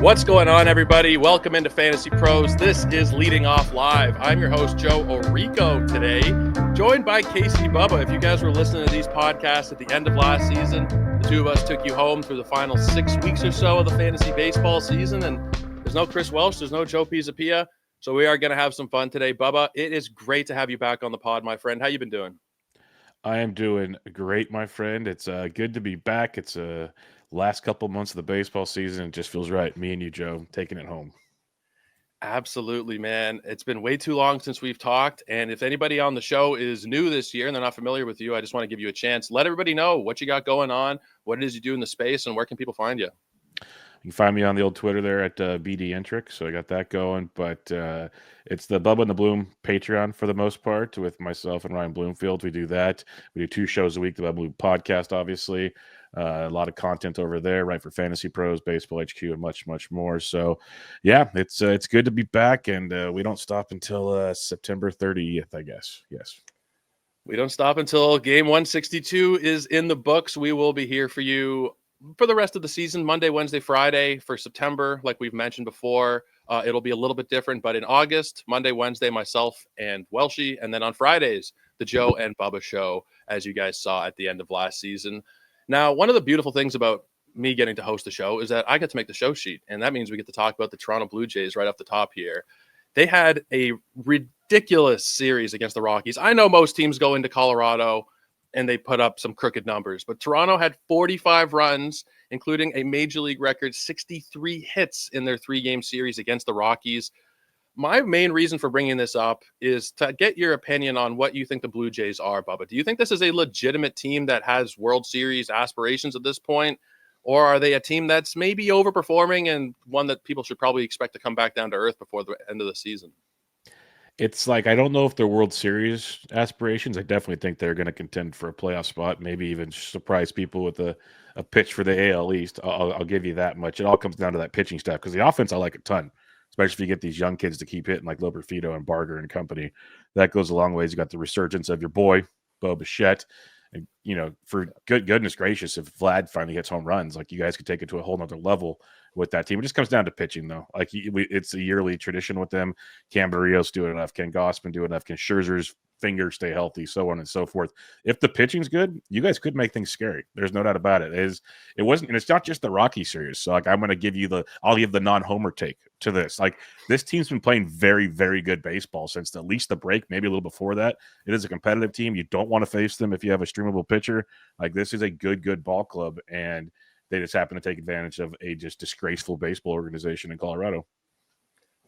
What's going on, everybody? Welcome into Fantasy Pros. This is Leading Off Live. I'm your host, Joe Orico, today, joined by Casey Bubba. If you guys were listening to these podcasts at the end of last season, the two of us took you home through the final 6 weeks or so of the fantasy baseball season, and there's no Chris Welsh, there's no Joe Pisapia, so we are going to have some fun today. Bubba, it is great to have you back on the pod, my friend. How you been doing? I am doing great, my friend. It's good to be back. It's last couple months of the baseball season. It just feels right. Me and you, Joe, taking it home. Absolutely, man. It's been way too long since we've talked. And if anybody on the show is new this year and they're not familiar with you, I just want to give you a chance. Let everybody know what you got going on, what it is you do in the space, and where can people find you? You can find me on the old Twitter there at BD Entric, so I got that going. But it's the Bubba and the Bloom Patreon for the most part with myself and Ryan Bloomfield. We do that. We do 2 shows a week, the Bubba Bloom podcast, obviously. A lot of content over there, right, for Fantasy Pros, Baseball HQ, and much, much more. So, yeah, it's good to be back, and we don't stop until September 30th, I guess. Yes. We don't stop until game 162 is in the books. We will be here for you for the rest of the season, Monday, Wednesday, Friday for September. Like we've mentioned before, it'll be a little bit different, but in August, Monday, Wednesday, myself and Welshie, and then on Fridays, the Joe and Bubba show, as you guys saw at the end of last season. Now, one of the beautiful things about me getting to host the show is that I get to make the show sheet, and that means we get to talk about the Toronto Blue Jays right off the top here. They had a ridiculous series against the Rockies. I know most teams go into Colorado and they put up some crooked numbers, but Toronto had 45 runs, including a major league record 63 hits in their 3-game series against the Rockies. My main reason for bringing this up is to get your opinion on what you think the Blue Jays are, Bubba. Do you think this is a legitimate team that has World Series aspirations at this point? Or are they a team that's maybe overperforming and one that people should probably expect to come back down to earth before the end of the season? It's like I don't know if they're World Series aspirations. I definitely think they're going to contend for a playoff spot, maybe even surprise people with a pitch for the AL East. I'll give you that much. It all comes down to that pitching staff because the offense I like a ton, especially if you get these young kids to keep hitting like Loperfido and Barger and company. That goes a long ways. You got the resurgence of your boy, Bo Bichette. And, for goodness gracious, if Vlad finally hits home runs, like you guys could take it to a whole nother level with that team. It just comes down to pitching, though. Like it's a yearly tradition with them. Cam Barrios doing enough. Can Gausman do enough? Can Scherzer's fingers stay healthy? So on and so forth. If the pitching's good, you guys could make things scary. There's no doubt about it. It wasn't, and it's not just the Rocky series. So like I'm going to give you I'll give the non-homer take to this. Like this team's been playing very, very good baseball since at least the break, maybe a little before that. It is a competitive team. You don't want to face them if you have a streamable pitcher. Like this is a good ball club, and they just happen to take advantage of a just disgraceful baseball organization in Colorado.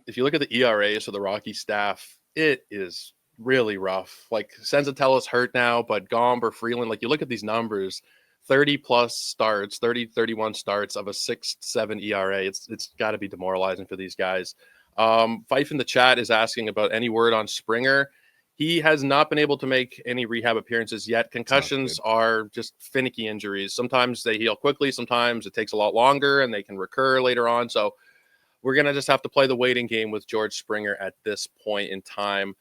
If you look at the ERAs for the Rocky staff, it is really rough. Like Senzatello's hurt now, but Gomber, Freeland, like you look at these numbers, 30 plus starts, 30, 31 starts of a 6.7 ERA. It's got to be demoralizing for these guys. Fife in the chat is asking about any word on Springer. He has not been able to make any rehab appearances yet. Concussions are just finicky injuries. Sometimes they heal quickly. Sometimes it takes a lot longer and they can recur later on. So we're going to just have to play the waiting game with George Springer at this point in time.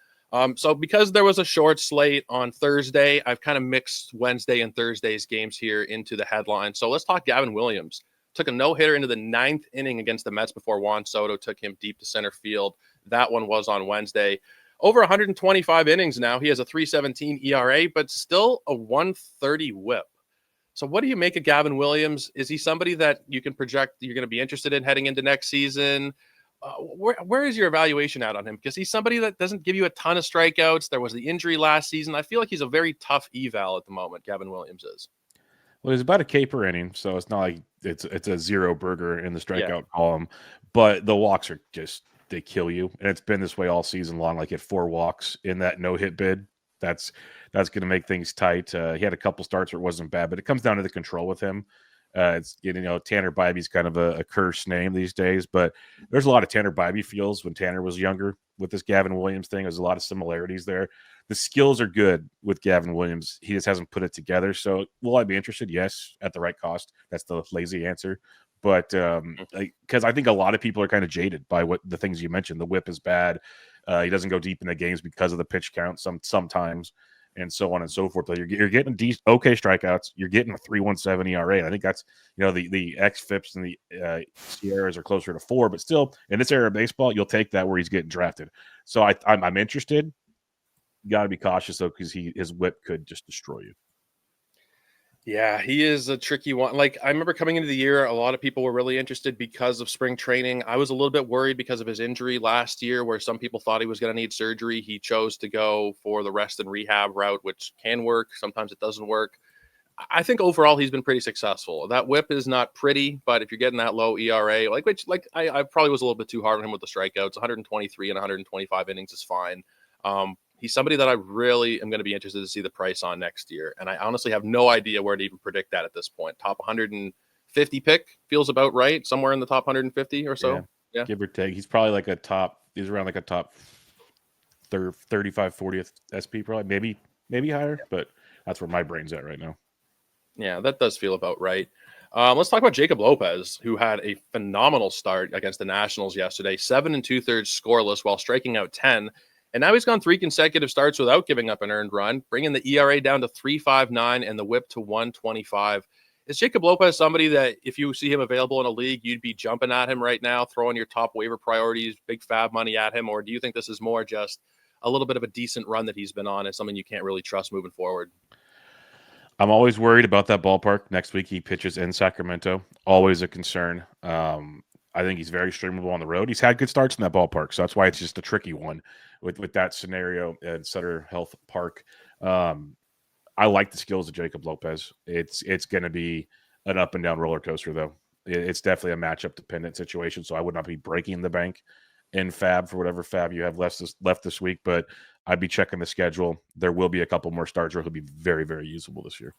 So because there was a short slate on Thursday, I've kind of mixed Wednesday and Thursday's games here into the headline. So let's talk Gavin Williams. Took a no-hitter into the 9th inning against the Mets before Juan Soto took him deep to center field. That one was on Wednesday. Over 125 innings now. He has a 3.17 ERA, but still a 1.30 whip. So what do you make of Gavin Williams? Is he somebody that you can project you're going to be interested in heading into next season? Where is your evaluation at on him? Because he's somebody that doesn't give you a ton of strikeouts. There was the injury last season. I feel like he's a very tough eval at the moment, Gavin Williams is. Well, he's about a K per inning, so it's not like it's a zero burger in the strikeout column. But the walks are just they kill you, and it's been this way all season long. Like at 4 walks in that no-hit bid, that's going to make things tight. He had a couple starts where it wasn't bad, but it comes down to the control with him. It's Tanner Bybee's kind of a cursed name these days, but there's a lot of Tanner Bybee feels when Tanner was younger with this Gavin Williams thing. There's a lot of similarities there. The skills are good with Gavin Williams. He just hasn't put it together. So will I be interested? Yes, at the right cost. That's the lazy answer. But because I think a lot of people are kind of jaded by what the things you mentioned. The whip is bad. He doesn't go deep in the games because of the pitch count sometimes. and so on and so forth. You're getting okay strikeouts. You're getting a 3.17 ERA. And I think that's, the xFIPs and the Sierras are closer to 4, but still in this era of baseball, you'll take that where he's getting drafted. So I'm interested. You got to be cautious though, because his whip could just destroy you. Yeah, he is a tricky one. Like, I remember coming into the year, a lot of people were really interested because of spring training. I was a little bit worried because of his injury last year, where some people thought he was going to need surgery. He chose to go for the rest and rehab route, which can work. Sometimes it doesn't work. I think overall he's been pretty successful. That whip is not pretty, but if you're getting that low ERA, I probably was a little bit too hard on him with the strikeouts. 123 and 125 innings is fine. He's somebody that I really am going to be interested to see the price on next year. And I honestly have no idea where to even predict that at this point. Top 150 pick feels about right. Somewhere in the top 150 or so. Yeah. Give or take. He's probably he's around like a top 35, 40th SP probably. Maybe higher, but that's where my brain's at right now. Yeah, that does feel about right. Let's talk about Jacob Lopez, who had a phenomenal start against the Nationals yesterday. 7 2/3 scoreless while striking out 10. And now he's gone 3 consecutive starts without giving up an earned run, bringing the ERA down to 3.59 and the whip to 1.25. Is Jacob Lopez somebody that if you see him available in a league, you'd be jumping at him right now, throwing your top waiver priorities, big fab money at him? Or do you think this is more just a little bit of a decent run that he's been on and something you can't really trust moving forward? I'm always worried about that ballpark. Next week he pitches in Sacramento. Always a concern. I think he's very streamable on the road. He's had good starts in that ballpark, so that's why it's just a tricky one with that scenario at Sutter Health Park. I like the skills of Jacob Lopez. It's going to be an up and down roller coaster, though. It's definitely a matchup dependent situation, so I would not be breaking the bank in fab for whatever fab you have left this week, but I'd be checking the schedule. There will be a couple more starts where he'll be very, very usable this year.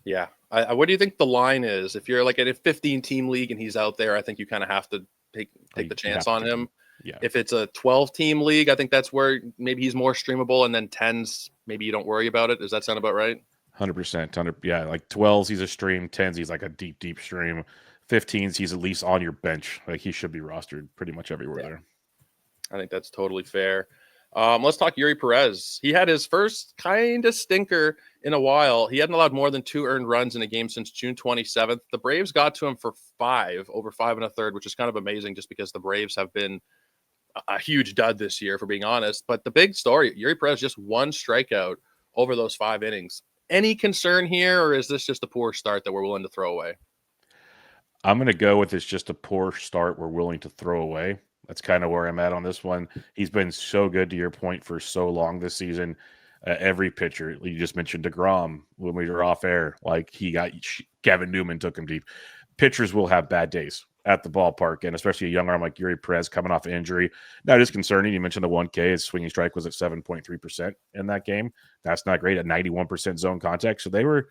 Yeah. What do you think the line is? If you're like in a 15-team league and he's out there, I think you kind of have to take the chance on him. Yeah. If it's a 12-team league, I think that's where maybe he's more streamable, and then 10s, maybe you don't worry about it. Does that sound about right? 100%. Yeah, like 12s, he's a stream. 10s, he's like a deep, deep stream. 15s, he's at least on your bench. Like he should be rostered pretty much everywhere there. I think that's totally fair. Let's talk Yuri Perez. He had his first kind of stinker in a while. He hadn't allowed more than 2 earned runs in a game since June 27th. The Braves got to him for 5, over 5 1/3, which is kind of amazing just because the Braves have been a huge dud this year, for being honest. But the big story, Yuri Perez just 1 strikeout over those 5 innings. Any concern here, or is this just a poor start that we're willing to throw away? I'm going to go with it's just a poor start we're willing to throw away. That's kind of where I'm at on this one. He's been so good, to your point, for so long this season. Every pitcher, you just mentioned DeGrom when we were off air, like Kevin Newman took him deep. Pitchers will have bad days at the ballpark, and especially a young arm like Yuri Perez coming off injury. That is concerning. You mentioned the 1K. His swinging strike was at 7.3% in that game. That's not great at 91% zone contact. So they were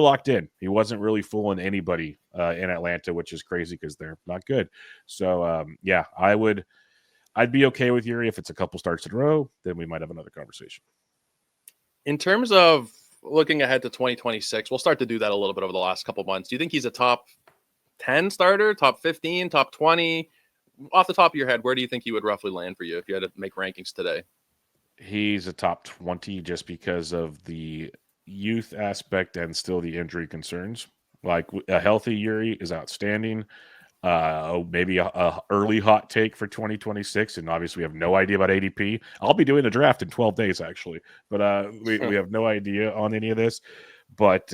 locked in. He wasn't really fooling anybody in Atlanta, which is crazy because they're not good. So, yeah, I'd be okay with Yuri if it's a couple starts in a row. Then we might have another conversation. In terms of looking ahead to 2026, we'll start to do that a little bit over the last couple months. Do you think he's a top 10 starter, top 15, top 20? Off the top of your head, where do you think he would roughly land for you if you had to make rankings today? He's a top 20 just because of the youth aspect and still the injury concerns. Like a healthy Yuri is outstanding. Maybe a early hot take for 2026, and obviously we have no idea about ADP. I'll be doing a draft in 12 days actually, but we have no idea on any of this. But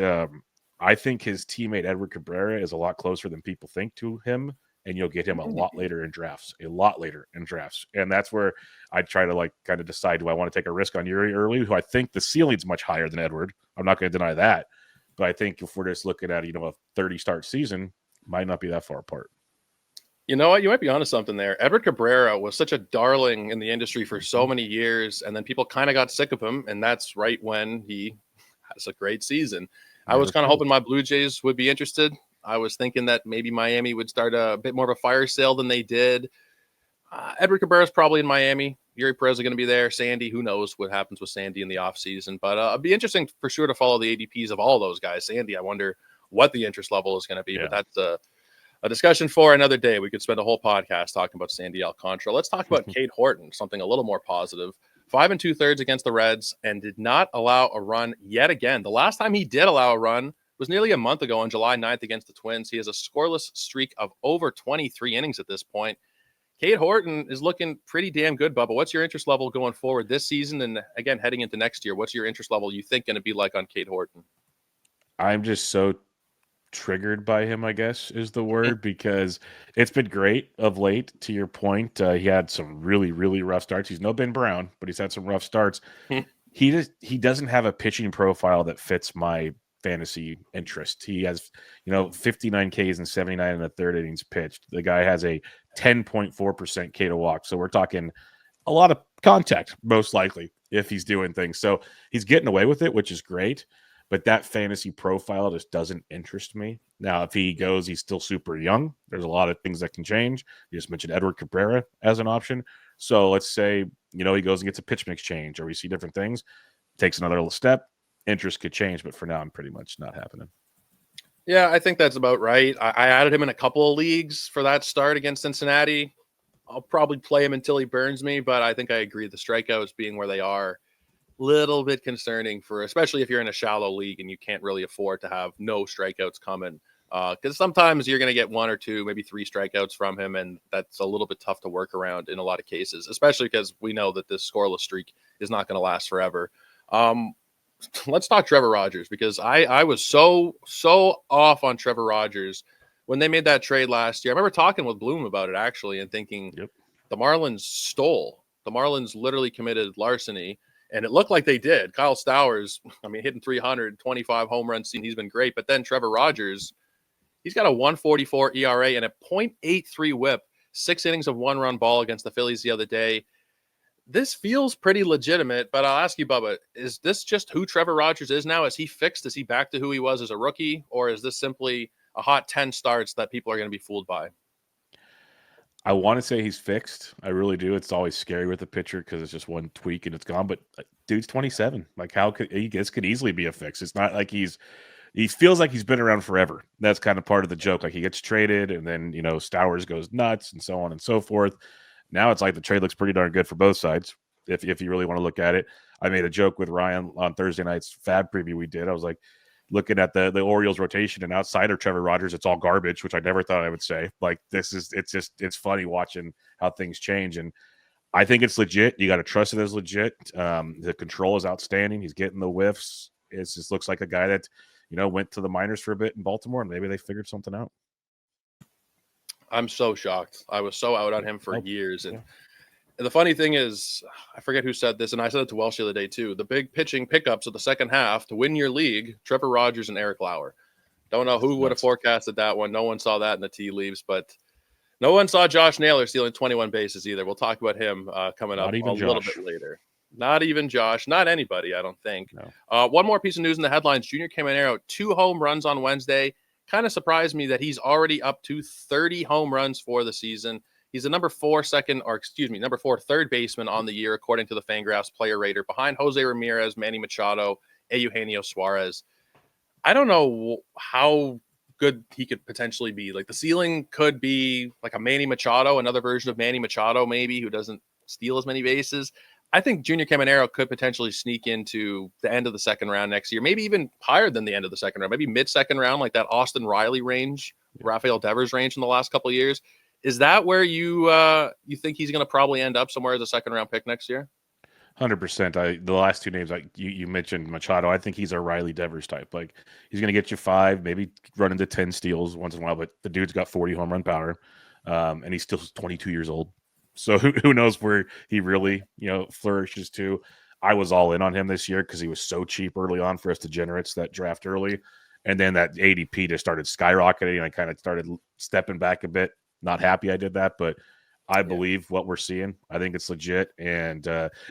I think his teammate Edward Cabrera is a lot closer than people think to him, and you'll get him a lot later in drafts, and that's where I try to kind of decide, do I want to take a risk on Yuri early, who I think the ceiling's much higher than Edward. I'm not going to deny that, but I think if we're just looking at a 30 start season, might not be that far apart. You know what? You might be onto something there. Edward Cabrera was such a darling in the industry for so many years, and then people kind of got sick of him, and that's right when he has a great season. I was kind of hoping my Blue Jays would be interested. I was thinking that maybe Miami would start a bit more of a fire sale than they did. Edward Cabrera is probably in Miami. Yuri Perez is going to be there. Sandy, who knows what happens with Sandy in the offseason. But it'd be interesting for sure to follow the ADPs of all those guys. Sandy, I wonder what the interest level is going to be. Yeah. But that's a discussion for another day. We could spend a whole podcast talking about Sandy Alcantara. Let's talk about Cade Horton, something a little more positive. 5 2/3 against the Reds, and did not allow a run yet again. The last time he did allow a run was nearly a month ago on July 9th against the Twins. He has a scoreless streak of over 23 innings at this point. Cade Horton is looking pretty damn good, Bubba. What's your interest level going forward this season? And again, heading into next year, what's your interest level you think going to be like on Cade Horton? I'm just so triggered by him, I guess is the word, because it's been great of late. To your point, he had some really, really rough starts. He's no Ben Brown, but he's had some rough starts. He doesn't have a pitching profile that fits my fantasy interest. He has, 59 Ks and 79 in the third innings pitched. The guy has a 10.4% K to walk. So we're talking a lot of contact, most likely, if he's doing things. So he's getting away with it, which is great. But that fantasy profile just doesn't interest me. Now, if he goes, he's still super young. There's a lot of things that can change. You just mentioned Edward Cabrera as an option. So let's say, he goes and gets a pitch mix change, or we see different things, takes another little step, interest could change. But for now, I'm pretty much not happening. Yeah, I think that's about right. I added him in a couple of leagues for that start against Cincinnati. I'll probably play him until he burns me, but I think I agree. The strikeouts being where they are, little bit concerning for, especially if you're in a shallow league and you can't really afford to have no strikeouts coming. Because sometimes you're going to get 1 or 2, maybe 3 strikeouts from him, and that's a little bit tough to work around in a lot of cases, especially because we know that this scoreless streak is not going to last forever. Let's talk Trevor Rogers, because I was so off on Trevor Rogers when they made that trade last year. I remember talking with Bloom about it actually and thinking, the Marlins stole. The Marlins literally committed larceny. And it looked like they did. Kyle Stowers, hitting 325 home runs. He's been great. But then Trevor Rogers, he's got a 1.44 ERA and a 0.83 whip, 6 innings of 1-run ball against the Phillies the other day. This feels pretty legitimate, but I'll ask you, Bubba, is this just who Trevor Rogers is now? Is he fixed? Is he back to who he was as a rookie? Or is this simply a hot 10 starts that people are going to be fooled by? I want to say he's fixed. I really do. It's always scary with a pitcher because it's just one tweak and it's gone. But dude's 27. Like, how could this could easily be a fix? It's not like he feels like he's been around forever. That's kind of part of the joke. Like, he gets traded and then, Stowers goes nuts and so on and so forth. Now it's like the trade looks pretty darn good for both sides. If you really want to look at it, I made a joke with Ryan on Thursday night's Fab preview we did. I was like, looking at the Orioles rotation, and outside of Trevor Rogers, it's all garbage, which I never thought I would say. Like, it's funny watching how things change. And I think it's legit. You got to trust it as legit. The control is outstanding. He's getting the whiffs. It just looks like a guy that, went to the minors for a bit in Baltimore, and maybe they figured something out. I'm so shocked. I was so out on him for years. And the funny thing is, I forget who said this, and I said it to Welsh the other day too. The big pitching pickups of the second half to win your league, Trevor Rogers and Eric Lauer. Don't know who would have forecasted that one. No one saw that in the tea leaves, but no one saw Josh Naylor stealing 21 bases either. We'll talk about him coming up a little bit later. Not even Josh. Not anybody, I don't think. No. One more piece of news in the headlines. Junior Caminero, 2 home runs on Wednesday. Kind of surprised me that he's already up to 30 home runs for the season. He's the number 4 third baseman on the year, according to the Fangraphs player rater, behind Jose Ramirez, Manny Machado, Eugenio Suarez. I don't know how good he could potentially be. Like, the ceiling could be like a Manny Machado, another version of Manny Machado, maybe, who doesn't steal as many bases. I think Junior Caminero could potentially sneak into the end of the second round next year, maybe even higher than the end of the second round, maybe mid-second round, like that Austin Riley range, Rafael Devers range in the last couple of years. Is that where you think he's going to probably end up, somewhere as a second round pick next year? 100%. The last 2 names you mentioned, Machado, I think he's a Riley Devers type. Like, he's going to get you 5, maybe run into 10 steals once in a while, but the dude's got 40 home run power, and he's still 22 years old. So who knows where he really flourishes to. I was all in on him this year because he was so cheap early on for us degenerates that draft early, and then that ADP just started skyrocketing, and I kind of started stepping back a bit. Not happy I did that, but I believe what we're seeing. I think it's legit, and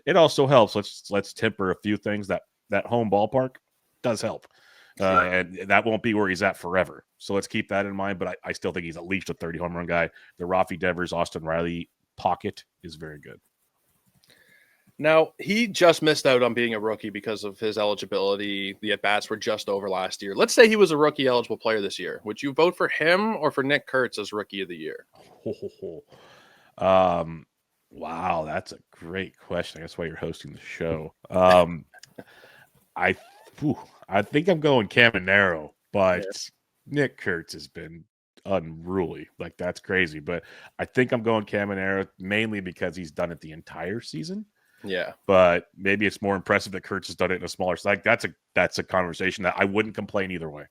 it also helps. Let's temper a few things. That home ballpark does help, and that won't be where he's at forever. So let's keep that in mind. But I still think he's at least a 30 home run guy. The Rafi Devers, Austin Riley pocket is very good. Now, he just missed out on being a rookie because of his eligibility. The at-bats were just over last year. Let's say he was a rookie-eligible player this year. Would you vote for him or for Nick Kurtz as Rookie of the Year? Wow, that's a great question. I guess why you're hosting the show. I, whew, I think I'm going Caminero, Yeah. but Nick Kurtz has been unruly. Like that's crazy. But I think I'm going Caminero mainly because he's done it the entire season. Yeah. But maybe it's more impressive that Kurtz has done it in a smaller. Like that's a conversation that I wouldn't complain either way.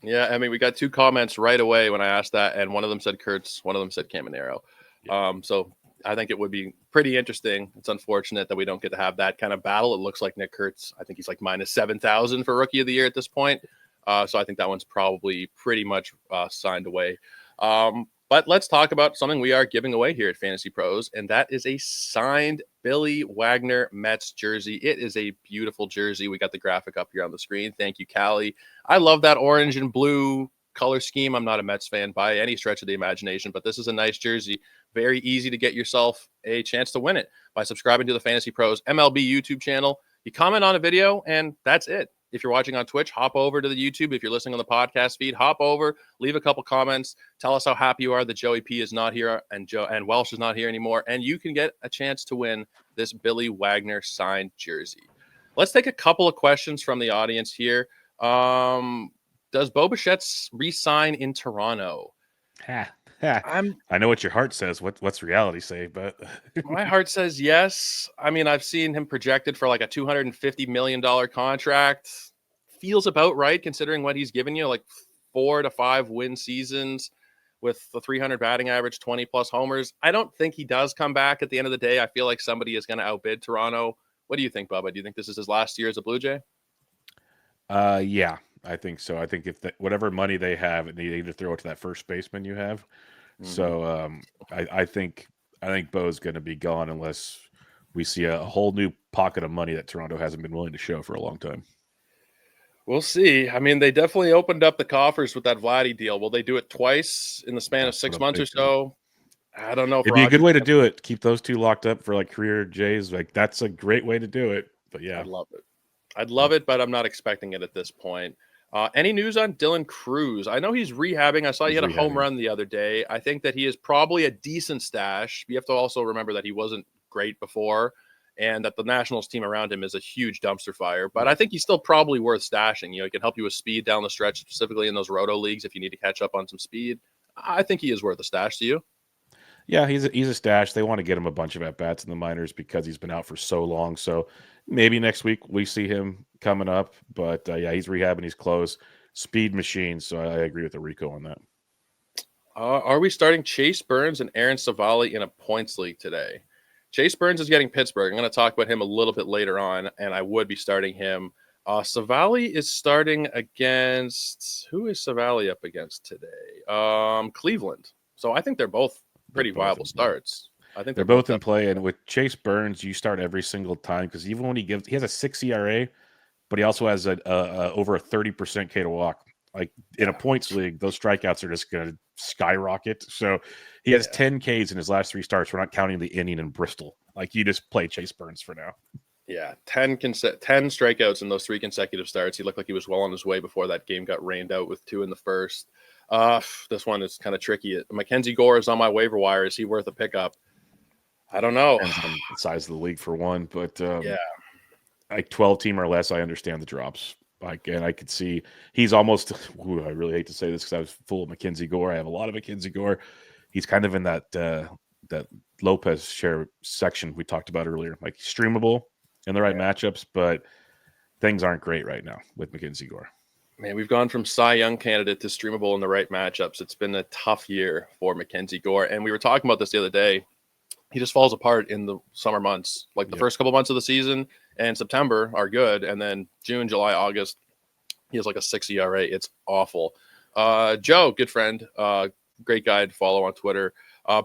Yeah, I mean, we got 2 comments right away when I asked that, and one of them said Kurtz, one of them said Caminero. Yeah. So I think it would be pretty interesting. It's unfortunate that we don't get to have that kind of battle. It looks like Nick Kurtz, I think he's like minus 7,000 for Rookie of the Year at this point. So I think that one's probably pretty much signed away. But let's talk about something we are giving away here at Fantasy Pros, and that is a signed Billy Wagner Mets jersey. It is a beautiful jersey. We got the graphic up here on the screen. Thank you, Callie. I love that orange and blue color scheme. I'm not a Mets fan by any stretch of the imagination, but this is a nice jersey. Very easy to get yourself a chance to win it by subscribing to the Fantasy Pros MLB YouTube channel. You comment on a video, and that's it. If you're watching on Twitch, hop over to the YouTube. If you're listening on the podcast feed, hop over, leave a couple comments, tell us how happy you are that Joey P is not here and Welsh is not here anymore, and you can get a chance to win this Billy Wagner signed jersey. Let's take a couple of questions from the audience here. Does Bo Bichette re-sign in Toronto? I know what your heart says. What's reality say? But My heart says yes. I mean, I've seen him projected for like a $250 million contract. Feels about right considering what he's given you, like 4 to 5 win seasons with the 300 batting average, 20 plus homers. I don't think he does come back at the end of the day. I feel like somebody is going to outbid Toronto. What do you think, Bubba? Do you think this is his last year as a Blue Jay? yeah, I think so. I think if whatever money they have, they need to throw it to that first baseman you have. So I think Bo's going to be gone unless we see a whole new pocket of money that Toronto hasn't been willing to show for a long time. We'll see. I mean, they definitely opened up the coffers with that Vladdy deal. Will they do it twice in the span of 6 months or so? I don't know. It'd be a good way to do it. Keep those two locked up for like career Jays. Like that's a great way to do it. But yeah, I'd love it. I'd love it, but I'm not expecting it at this point. Any news on Dylan Cruz? I know he's rehabbing. I saw he had a home run the other day. I think that he is probably a decent stash. You have to also remember that he wasn't great before and that the Nationals team around him is a huge dumpster fire. But I think he's still probably worth stashing. You know, he can help you with speed down the stretch, specifically in those roto leagues if you need to catch up on some speed. I think he is worth a stash to you. Yeah, he's a stash. They want to get him a bunch of at bats in the minors because he's been out for so long. So maybe next week we see him coming up. But yeah, he's rehabbing. He's close. Speed machine. So I agree with Rico on that. Are we starting Chase Burns and Aaron Savali in a points league today? Chase Burns is getting Pittsburgh. I'm going to talk about him a little bit later on, and I would be starting him. Savali is starting against – who is Savali up against today? Cleveland. So I think they're both pretty viable starts. I think they're both in play. And with Chase Burns, you start every single time because even when he has a 6 ERA, but he also has over a 30% K to walk. Like in a points league, those strikeouts are just going to skyrocket. So he has 10 Ks in his last 3 starts. We're not counting the inning in Bristol. Like you just play Chase Burns for now. Yeah, 10 strikeouts in those 3 consecutive starts. He looked like he was well on his way before that game got rained out with 2 in the first. This one is kind of tricky. Mackenzie Gore is on my waiver wire. Is he worth a pickup? I don't know. Depends on the size of the league for one, but yeah, like 12 team or less, I understand the drops. Like, and I could see he's almost. Ooh, I really hate to say this because I was full of Mackenzie Gore. I have a lot of Mackenzie Gore. He's kind of in that that Lopez share section we talked about earlier. Like streamable in the right matchups, but things aren't great right now with Mackenzie Gore. Man, we've gone from Cy Young candidate to streamable in the right matchups. It's been a tough year for Mackenzie Gore, and we were talking about this the other day. He just falls apart in the summer months. Like the first couple months of the season and September are good. And then June, July, August, he has like a 6 ERA. It's awful. Joe, good friend, great guy to follow on Twitter.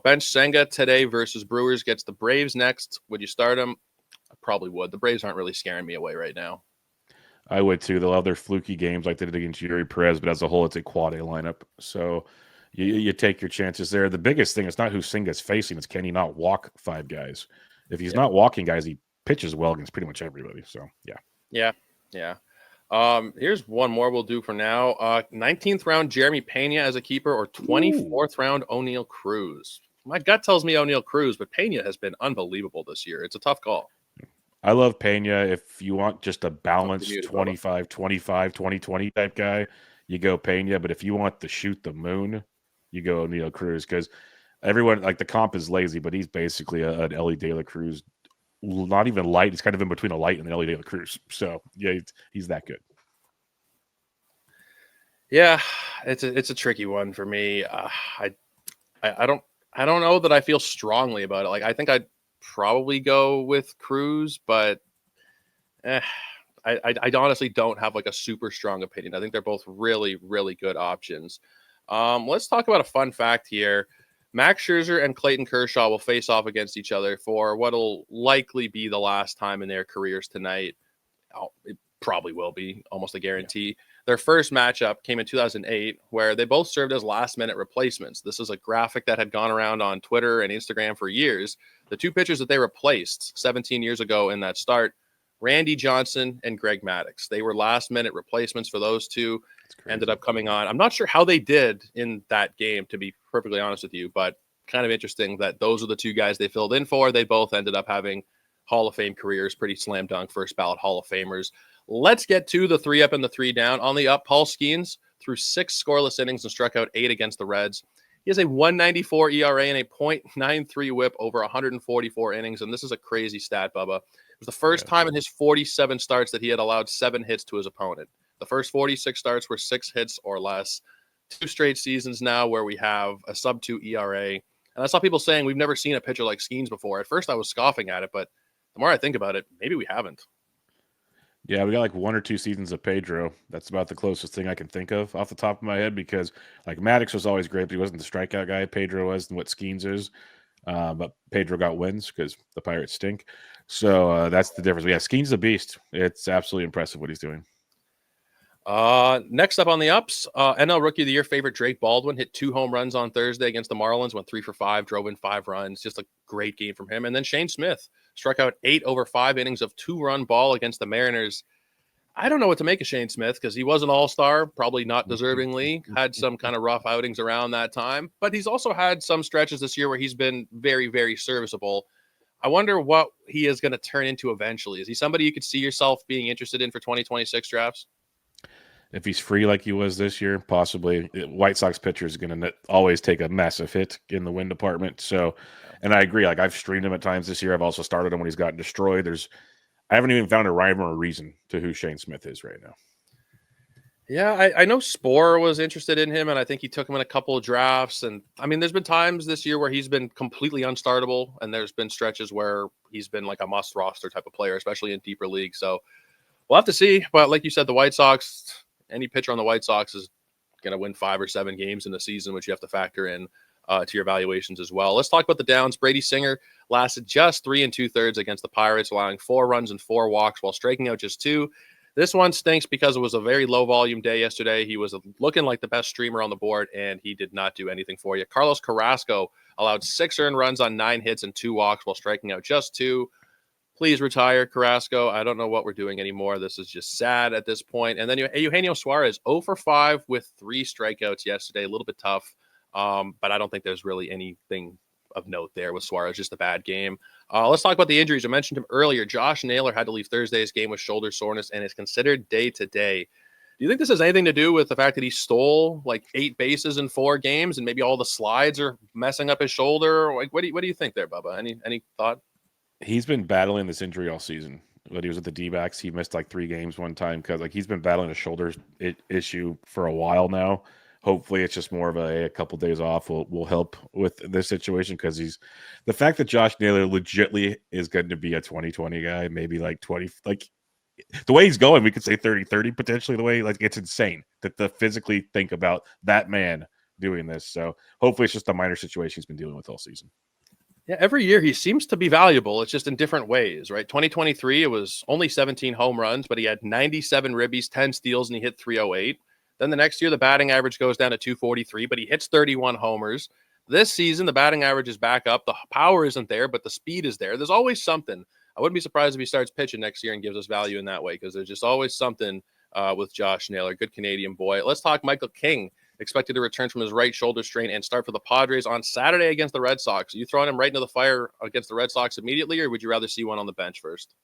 Bench Senga today versus Brewers, gets the Braves next. Would you start him? I probably would. The Braves aren't really scaring me away right now. I would too. They'll have their fluky games like they did against Yuri Perez, but as a whole, it's a quad A lineup. So you take your chances there. The biggest thing is not who Senga's facing; it's can he not walk 5 guys. If he's not walking guys, he pitches well against pretty much everybody. So yeah. Here's one more we'll do for now. 19th round Jeremy Pena as a keeper, or 24th round O'Neal Cruz. My gut tells me O'Neal Cruz, but Pena has been unbelievable this year. It's a tough call. I love Pena. If you want just a Fucking balanced muted, Bubba. 25-25, 20-20 type guy, you go Pena. But if you want to shoot the moon, you go O'Neal Cruz, because everyone, like, the comp is lazy, but he's basically an Ellie De La Cruz, not even light. He's kind of in between a light and an Ellie De La Cruz. So yeah, he's that good. Yeah, it's a tricky one for me. I don't know that I feel strongly about it. Like, I think I'd probably go with Cruz, but eh, I honestly don't have like a super strong opinion. I think they're both really, really good options. Let's talk about a fun fact here. Max Scherzer and Clayton Kershaw will face off against each other for what'll likely be the last time in their careers tonight. Oh, it probably will be, almost a guarantee. Yeah. Their first matchup came in 2008, where they both served as last-minute replacements. This is a graphic that had gone around on Twitter and Instagram for years. The two pitchers that they replaced 17 years ago in that start, Randy Johnson and Greg Maddux. They were last-minute replacements for those two. Ended up coming on. I'm not sure how they did in that game, to be perfectly honest with you, but kind of interesting that those are the two guys they filled in for. They both ended up having Hall of Fame careers, pretty slam dunk first ballot Hall of Famers. Let's get to the 3 up and the 3 down. On the up, Paul Skeens threw 6 scoreless innings and struck out 8 against the Reds. He has a 1.94 ERA and a .93 whip over 144 innings, and this is a crazy stat, Bubba. It was the first time in his 47 starts that he had allowed 7 hits to his opponent. The first 46 starts were 6 hits or less. 2 straight seasons now where we have a sub-2 ERA. And I saw people saying we've never seen a pitcher like Skeens before. At first I was scoffing at it, but the more I think about it, maybe we haven't. Yeah, we got like 1 or 2 seasons of Pedro. That's about the closest thing I can think of off the top of my head, because like Maddux was always great, but he wasn't the strikeout guy. Pedro was, and what Skeens is. But Pedro got wins because the Pirates stink. So that's the difference. Yeah, Skeens a beast. It's absolutely impressive what he's doing. Next up on the ups, NL Rookie of the Year favorite Drake Baldwin hit 2 home runs on Thursday against the Marlins, went 3 for 5, drove in 5 runs. Just a great game from him. And then Shane Smith struck out 8 over 5 innings of 2-run ball against the Mariners. I don't know what to make of Shane Smith, because he was an all-star, probably not deservingly, had some kind of rough outings around that time, but he's also had some stretches this year where he's been very, very serviceable. I wonder what he is going to turn into eventually. Is he somebody you could see yourself being interested in for 2026 drafts? If he's free like he was this year, possibly. White Sox pitcher is going to always take a massive hit in the win department. So, and I agree. Like, I've streamed him at times this year. I've also started him when he's gotten destroyed. I haven't even found a rhyme or a reason to who Shane Smith is right now. Yeah, I know Spore was interested in him, and I think he took him in a couple of drafts. And I mean, there's been times this year where he's been completely unstartable, and there's been stretches where he's been like a must roster type of player, especially in deeper leagues. So we'll have to see. But like you said, the White Sox, any pitcher on the White Sox is going to win 5 or 7 games in the season, which you have to factor in to your evaluations as well. Let's talk about the downs. Brady Singer lasted just 3 2/3 against the Pirates, allowing 4 runs and 4 walks while striking out just 2. This one stinks because it was a very low volume day yesterday. He was looking like the best streamer on the board, and he did not do anything for you. Carlos Carrasco allowed 6 earned runs on 9 hits and 2 walks while striking out just 2. Please retire, Carrasco. I don't know what we're doing anymore. This is just sad at this point. And then Eugenio Suarez, 0 for 5 with 3 strikeouts yesterday. A little bit tough, but I don't think there's really anything of note there with Suarez. Just a bad game. Let's talk about the injuries. I mentioned him earlier. Josh Naylor had to leave Thursday's game with shoulder soreness and is considered day-to-day. Do you think this has anything to do with the fact that he stole like 8 bases in 4 games and maybe all the slides are messing up his shoulder? Like, what do you think there, Bubba? Any thought? He's been battling this injury all season. When he was with the D-backs, he missed like 3 games one time because like he's been battling a shoulder issue for a while now. Hopefully, it's just more of a couple days off will help with this situation, because the fact that Josh Naylor legitly is going to be a 2020 guy, maybe like 20, like the way he's going, we could say 30-30 potentially. The way, like, it's insane to physically think about that man doing this. So hopefully, it's just a minor situation he's been dealing with all season. Yeah, every year he seems to be valuable. It's just in different ways, right? 2023, it was only 17 home runs, but he had 97 ribbies, 10 steals, and he hit 308. Then the next year, the batting average goes down to 243, but he hits 31 homers. This season, the batting average is back up. The power isn't there, but the speed is there. There's always something. I wouldn't be surprised if he starts pitching next year and gives us value in that way, because there's just always something with Josh Naylor. Good Canadian boy. Let's talk Michael King. expected to return from his right shoulder strain and start for the Padres on Saturday against the Red Sox. Are you throwing him right into the fire against the Red Sox immediately, or would you rather see one on the bench first?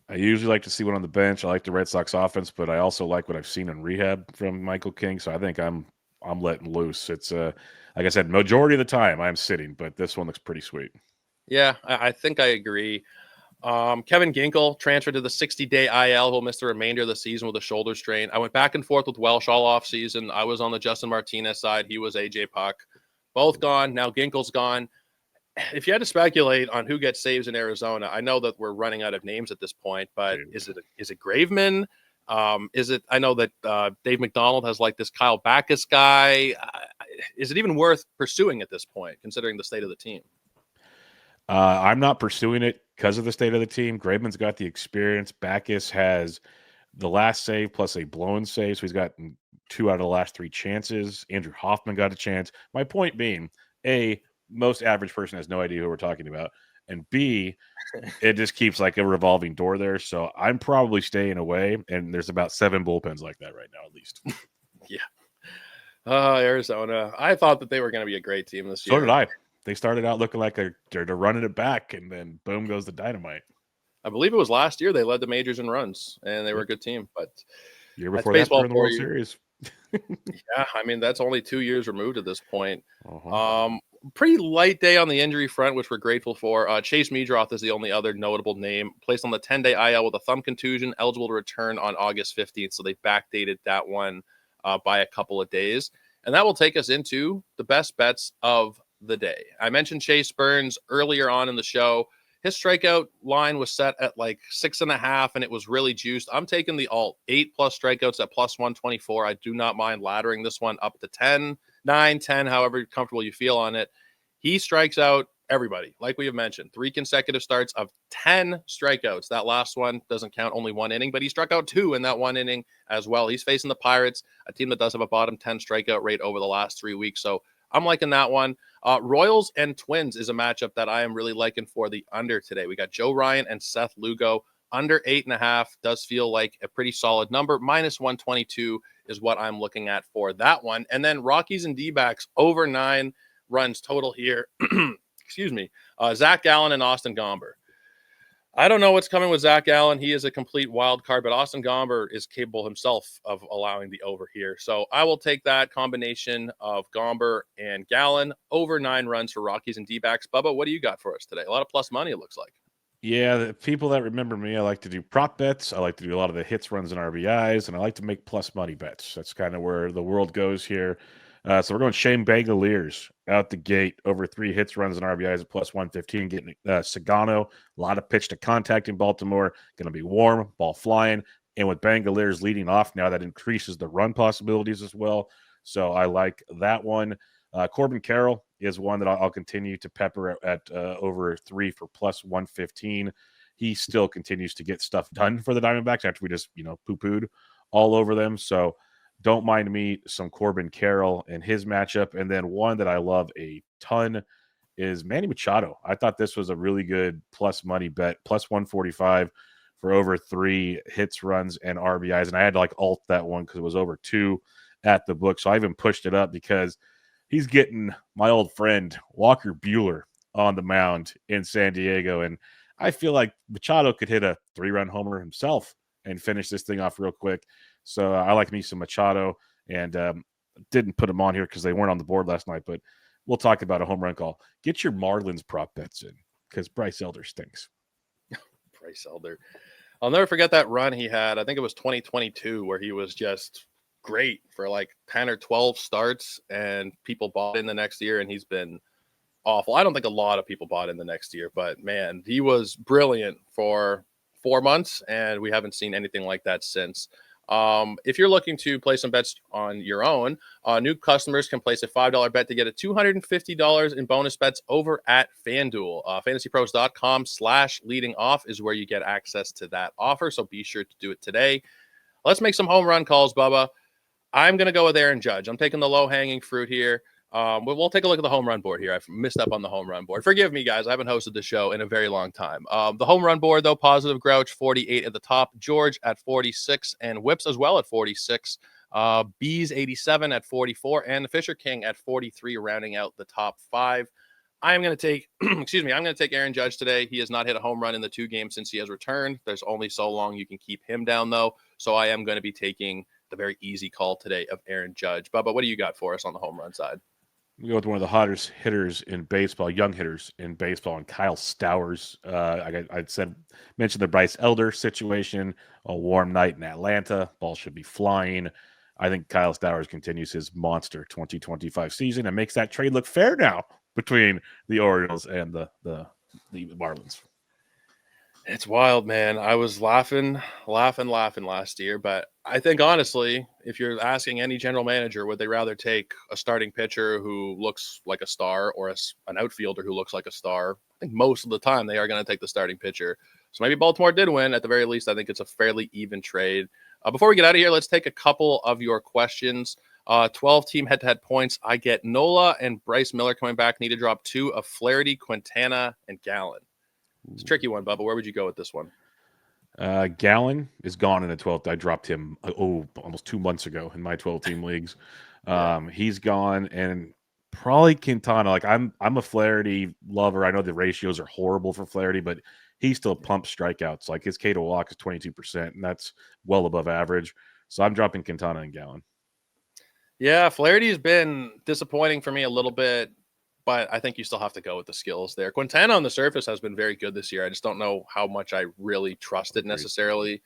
I usually like to see one on the bench. I like the Red Sox offense, but I also like what I've seen in rehab from Michael King. So I think I'm letting loose. It's like I said, majority of the time I'm sitting, but this one looks pretty sweet. Yeah, I think I agree. Kevin Ginkel transferred to the 60-day IL. He'll miss the remainder of the season with a shoulder strain. I went back and forth with Welsh all off season. I was on the Justin Martinez side. He was AJ Puck. Both gone. Now Ginkel's gone. If you had to speculate on who gets saves in Arizona, I know that we're running out of names at this point, but is it Graveman? Is it? I know that Dave McDonald has like this Kyle Backus guy. Is it even worth pursuing at this point, considering the state of the team? I'm not pursuing it because of the state of the team. Graveman's got the experience. Backus has the last save plus a blown save, so he's got 2 out of the last 3 chances. Andrew Hoffman got a chance. My point being, A, most average person has no idea who we're talking about, and B, it just keeps like a revolving door there. So I'm probably staying away, and there's about 7 bullpens like that right now, at least. Yeah. Arizona. I thought that they were going to be a great team this year. So did I. They started out looking like they're running it back, and then boom goes the dynamite. I believe it was last year they led the majors in runs, and they were a good team. But year before that, they're in the World Series. Yeah, I mean, that's only 2 years removed at this point. Uh-huh. Pretty light day on the injury front, which we're grateful for. Chase Meadroth is the only other notable name. Placed on the 10-day IL with a thumb contusion, eligible to return on August 15th. So they backdated that one by a couple of days. And that will take us into the best bets of the day. I mentioned Chase Burns earlier on in the show. His strikeout line was set at like 6.5, and it was really juiced. I'm taking the alt 8+ strikeouts at plus 124. I do not mind laddering this one up to 10, 9, 10, however comfortable you feel on it. He strikes out everybody, like we have mentioned. 3 consecutive starts of 10 strikeouts. That last one doesn't count, only 1 inning, but he struck out 2 in that 1 inning as well. He's facing the Pirates, a team that does have a bottom 10 strikeout rate over the last 3 weeks. So I'm liking that one. Royals and Twins is a matchup that I am really liking for the under today. We got Joe Ryan and Seth Lugo. Under 8.5 does feel like a pretty solid number. Minus 122 is what I'm looking at for that one. And then Rockies and D-backs over 9 runs total here. Excuse me. Zach Gallen and Austin Gomber. I don't know what's coming with Zach Gallen. He is a complete wild card, but Austin Gomber is capable himself of allowing the over here. So I will take that combination of Gomber and Gallen over 9 runs for Rockies and D-backs. Bubba, what do you got for us today? A lot of plus money, it looks like. Yeah, the people that remember me, I like to do prop bets. I like to do a lot of the hits, runs, and RBIs, and I like to make plus money bets. That's kind of where the world goes here. So we're going Shane Bangaliers out the gate over 3 hits, runs, and RBIs at plus 115. Getting Sagano, a lot of pitch to contact in Baltimore. Going to be warm, ball flying. And with Bangaliers leading off now, that increases the run possibilities as well. So I like that one. Corbin Carroll is one that I'll continue to pepper at over 3 for plus 115. He still continues to get stuff done for the Diamondbacks after we just, poo-pooed all over them. So don't mind me some Corbin Carroll and his matchup. And then one that I love a ton is Manny Machado. I thought this was a really good plus money bet, plus 145 for over 3 hits, runs, and RBIs. And I had to alt that one because it was over 2 at the book. So I even pushed it up because he's getting my old friend Walker Buehler on the mound in San Diego. And I feel like Machado could hit a 3-run homer himself and finish this thing off real quick. So I like me some Machado, and didn't put him on here because they weren't on the board last night, but we'll talk about a home run call. Get your Marlins prop bets in because Bryce Elder stinks. Bryce Elder. I'll never forget that run he had. I think it was 2022 where he was just great for like 10 or 12 starts, and people bought in the next year, and he's been awful. I don't think a lot of people bought in the next year, but man, he was brilliant for 4 months, and we haven't seen anything like that since. If you're looking to play some bets on your own, new customers can place a $5 bet to get a $250 in bonus bets over at FanDuel. FantasyPros.com/leading off is where you get access to that offer. So be sure to do it today. Let's make some home run calls, Bubba. I'm going to go with Aaron Judge. I'm taking the low hanging fruit here. We'll take a look at the home run board here. I've missed up on the home run board. Forgive me, guys. I haven't hosted the show in a very long time. The home run board, though, positive Grouch, 48 at the top. George at 46, and Whips as well at 46. Bees 87 at 44, and the Fisher King at 43, rounding out the top 5. I am going to take, excuse me, I'm going to take Aaron Judge today. He has not hit a home run in the 2 games since he has returned. There's only so long you can keep him down, though. So I am going to be taking the very easy call today of Aaron Judge. Bubba, what do you got for us on the home run side? We go with one of the hottest hitters in baseball, young hitters in baseball, and Kyle Stowers. Mentioned the Bryce Elder situation, a warm night in Atlanta. Ball should be flying. I think Kyle Stowers continues his monster 2025 season and makes that trade look fair now between the Orioles and the Marlins. It's wild, man. I was laughing last year, but I think honestly, if you're asking any general manager, would they rather take a starting pitcher who looks like a star or an outfielder who looks like a star? I think most of the time they are going to take the starting pitcher. So maybe Baltimore did win. At the very least, I think it's a fairly even trade. Before we get out of here, let's take a couple of your questions. 12-team head-to-head points. I get Nola and Bryce Miller coming back. Need to drop 2 of Flaherty, Quintana, and Gallen. It's a tricky one, Bubba. Where would you go with this one? Gallen is gone in the 12th. I dropped him almost 2 months ago in my 12-team leagues. He's gone, and probably Quintana. Like I'm a Flaherty lover. I know the ratios are horrible for Flaherty, but he still pumps strikeouts. Like his K to walk is 22%, and that's well above average. So I'm dropping Quintana and Gallen. Yeah, Flaherty's been disappointing for me a little bit, but I think you still have to go with the skills there. Quintana on the surface has been very good this year. I just don't know how much I really trust it necessarily.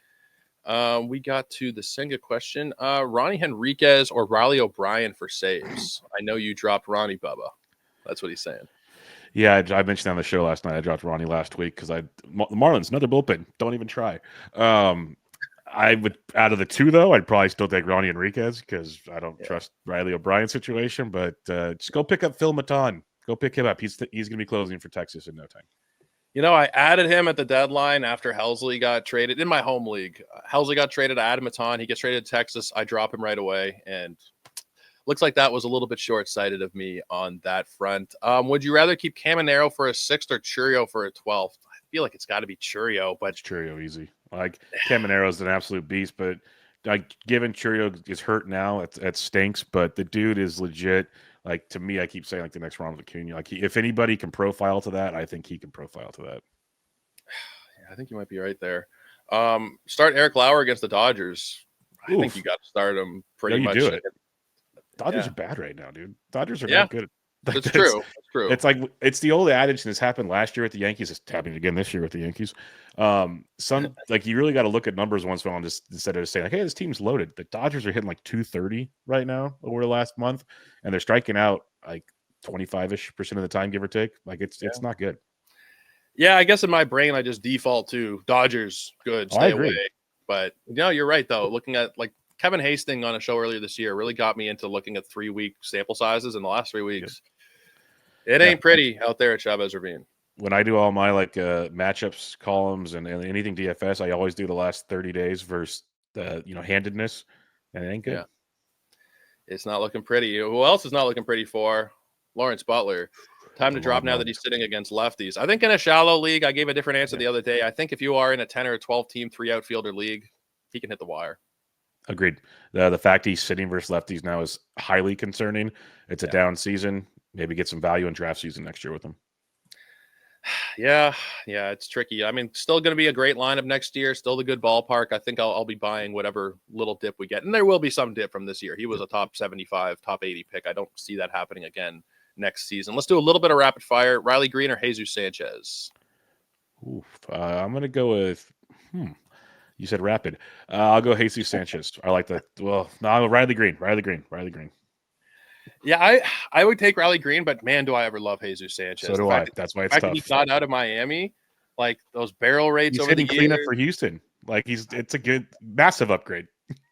We got to the Senga question. Ronnie Henriquez or Riley O'Brien for saves? I know you dropped Ronnie, Bubba. That's what he's saying. Yeah, I mentioned on the show last night. I dropped Ronnie last week because the Marlins, another bullpen. Don't even try. I would, out of the 2 though, I'd probably still take Ronnie Enriquez because I don't trust Riley O'Brien's situation. But just go pick up Phil Maton. Go pick him up. He's going to be closing for Texas in no time. You know, I added him at the deadline after Helsley got traded in my home league. Helsley got traded. I added Maton. He gets traded to Texas. I drop him right away, and looks like that was a little bit short-sighted of me on that front. Would you rather keep Caminero for a 6th or Churio for a 12th? I feel like it's got to be Churio, but it's Churio easy. Like Caminero is an absolute beast, but like given Churio is hurt now, it stinks. But the dude is legit. Like to me, I keep saying like the next Ronald Acuna. Like if anybody can profile to that, I think he can profile to that. Yeah, I think you might be right there. Start Eric Lauer against the Dodgers. I think you got to start him pretty much. Do it. Dodgers are bad right now, dude. Dodgers are not good. That's true. That's true. It's like it's the old adage, and this happened last year with the Yankees. It's happening again this year with the Yankees. Like you really got to look at numbers once in a while, just instead of just saying like, "Hey, this team's loaded." The Dodgers are hitting like 230 right now over the last month, and they're striking out like 25% of the time, give or take. Like it's not good. Yeah, I guess in my brain I just default to Dodgers. Good, stay away. But you're right though. Looking at like Kevin Hastings on a show earlier this year really got me into looking at 3-week sample sizes in the last 3 weeks. It ain't pretty out there at Chavez Ravine. When I do all my matchups columns and anything DFS, I always do the last 30 days versus handedness, and it ain't good. Yeah. It's not looking pretty. Who else is not looking pretty for? Lawrence Butler. Time to drop now that he's sitting against lefties. I think in a shallow league, I gave a different answer the other day. I think if you are in a 10 or a 12-team 3-outfielder league, he can hit the wire. Agreed. The fact he's sitting versus lefties now is highly concerning. It's a down season. Maybe get some value in draft season next year with him. Yeah, it's tricky. I mean, still going to be a great lineup next year. Still the good ballpark. I think I'll be buying whatever little dip we get. And there will be some dip from this year. He was a top 75, top 80 pick. I don't see that happening again next season. Let's do a little bit of rapid fire. Riley Green or Jesus Sanchez? I'm going to go with you said rapid. I'll go Jesus Sanchez. I like that. Well, no, Riley Green. Yeah, I would take Riley Green, but man, do I ever love Jesus Sanchez. So do I. That's why it's tough. He got out of Miami, like those barrel rates he's over the years. Cleanup for Houston. Like it's a good, massive upgrade.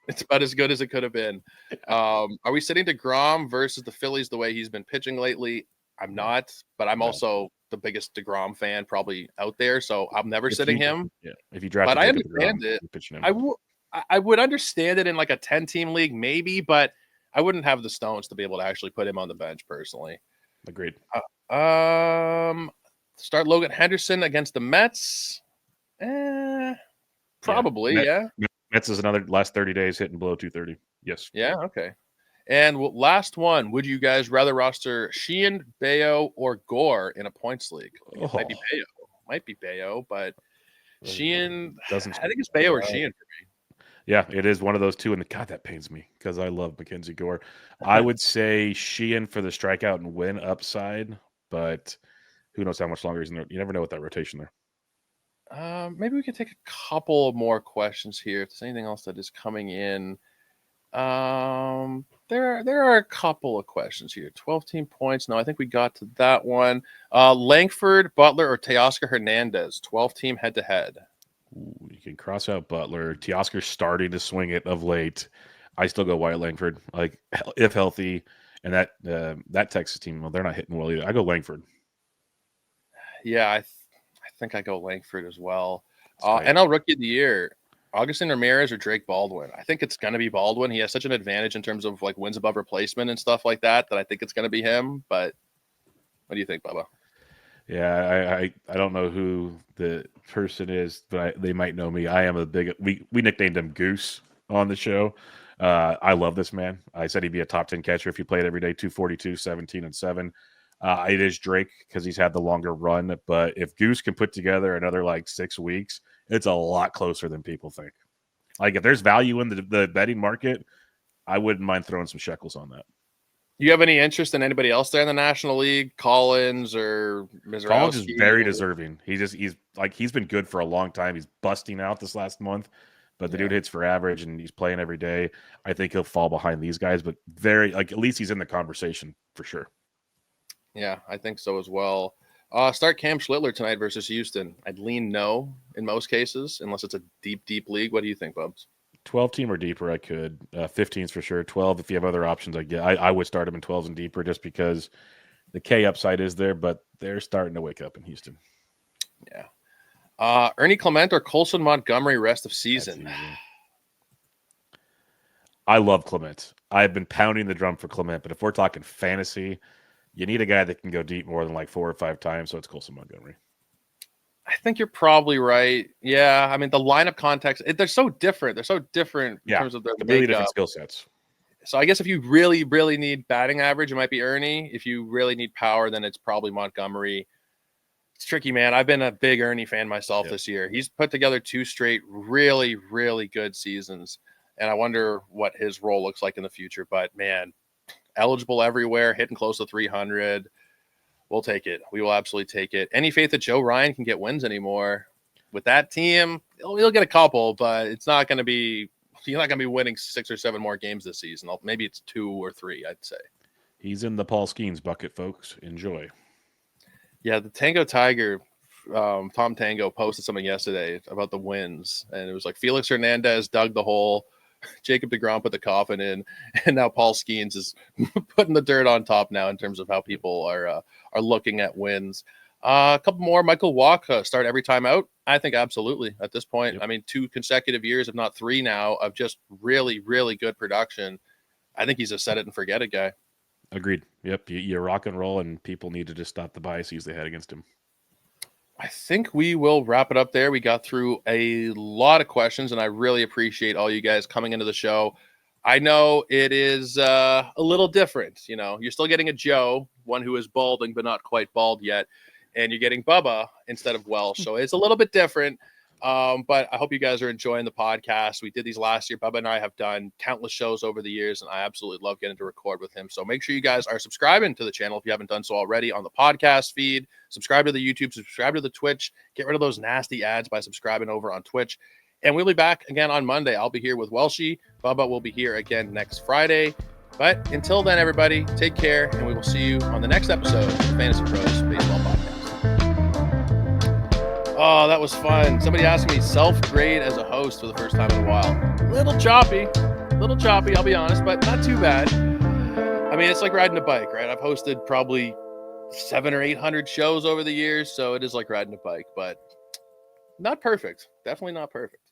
It's about as good as it could have been. Are we sitting DeGrom versus the Phillies the way he's been pitching lately? I'm not, but I'm also the biggest DeGrom fan probably out there, so I'm never sitting him. Yeah, if you draft, but I understand it. I would understand it in like a 10-team league, maybe, but I wouldn't have the stones to be able to actually put him on the bench personally. Agreed. Start Logan Henderson against the Mets. Probably, yeah. Mets is another last 30 days hitting below 230. Yes. Yeah, okay. And last one, would you guys rather roster Sheehan, Bayo, or Gore in a points league? Like, it might be Bayo. Might be Bayo, but Sheehan, Doesn't. I think it's Bayo or Sheehan for Yeah, it is one of those two, and God, that pains me because I love Mackenzie Gore. I me. would say Sheehan for the strikeout and win upside, but who knows how much longer he's in there. You never know with that rotation there. Maybe we could take a couple more questions here. If there's anything else that is coming in. There are a couple of questions here. 12-team points. No, I think we got to that one. Langford, Butler, or Teoscar Hernandez, 12-team head-to-head. You can cross out Butler. Teoscar's starting to swing it of late. I still go Wyatt Langford, like if healthy, and that Texas team, well, they're not hitting well either. I go Langford. Yeah, I think I go Langford as well. Tight. NL Rookie of the Year, Augustin Ramirez or Drake Baldwin. I think it's going to be Baldwin. He has such an advantage in terms of like wins above replacement and stuff like that I think it's going to be him. But what do you think, Bubba? Yeah, I don't know who the person is, but they might know me. I am a big we nicknamed him Goose on the show. I love this man. I said he'd be a top 10 catcher if he played every day. 242, 17, and 7. It is Drake because he's had the longer run, but if Goose can put together another like 6 weeks, it's a lot closer than people think. Like if there's value in the betting market, I wouldn't mind throwing some shekels on that. You have any interest in anybody else there in the National League? Collins or Mizrowski? Collins is very deserving. He's been good for a long time. He's busting out this last month, but the dude hits for average and he's playing every day. I think he'll fall behind these guys, but at least he's in the conversation for sure. Yeah, I think so as well. Start Cam Schlittler tonight versus Houston. I'd lean no in most cases, unless it's a deep league. What do you think, Bubs? 12-team or deeper, I could. 15s for sure. 12, if you have other options, I would start him in 12s and deeper just because the K upside is there, but they're starting to wake up in Houston. Yeah. Ernie Clement or Colson Montgomery rest of season? I love Clement. I've been pounding the drum for Clement, but if we're talking fantasy, you need a guy that can go deep more than like 4 or 5 times, so it's Colson Montgomery. I think you're probably right. Yeah, I mean the lineup context, they're so different. They're so different in terms of their completely makeup. different skill sets. So I guess if you really need batting average, it might be Ernie. If you really need power, then it's probably Montgomery. It's tricky, man. I've been a big Ernie fan myself this year. He's put together 2 straight really good seasons, and I wonder what his role looks like in the future. But man, eligible everywhere, hitting close to 300. We'll take it. We will absolutely take it. Any faith that Joe Ryan can get wins anymore with that team? He'll get a couple, but it's not going to be. He's not going to be winning 6 or 7 more games this season. Maybe it's 2 or 3. I'd say he's in the Paul Skeens bucket, folks. Enjoy. Yeah, the Tango Tiger, Tom Tango posted something yesterday about the wins, and it was like Felix Hernandez dug the hole, Jacob deGrom put the coffin in, and now Paul Skeens is putting the dirt on top now in terms of how people are looking at wins. A couple more. Michael Wacha start every time out. I think absolutely at this point. Yep. I mean, 2 consecutive years, if not 3 now, of just really good production. I think he's a set it and forget it guy. Agreed. Yep. You rock and roll, and people need to just stop the biases they had against him. I think we will wrap it up there. We got through a lot of questions, and I really appreciate all you guys coming into the show. I know it is a little different. You know, you're still getting a Joe, one who is balding but not quite bald yet, and you're getting Bubba instead of Welsh. So it's a little bit different. But I hope you guys are enjoying the podcast. We did these last year. Bubba and I have done countless shows over the years, and I absolutely love getting to record with him. So make sure you guys are subscribing to the channel if you haven't done so already on the podcast feed. Subscribe to the YouTube, subscribe to the Twitch. Get rid of those nasty ads by subscribing over on Twitch. And we'll be back again on Monday. I'll be here with Welshie. Bubba will be here again next Friday. But until then, everybody, take care, and we will see you on the next episode of the Fantasy Pros Baseball Podcast. Oh, that was fun. Somebody asked me self-grade as a host for the first time in a while. Little choppy, I'll be honest, but not too bad. I mean, it's like riding a bike, right? I've hosted probably 700 or 800 shows over the years, so it is like riding a bike, but not perfect. Definitely not perfect.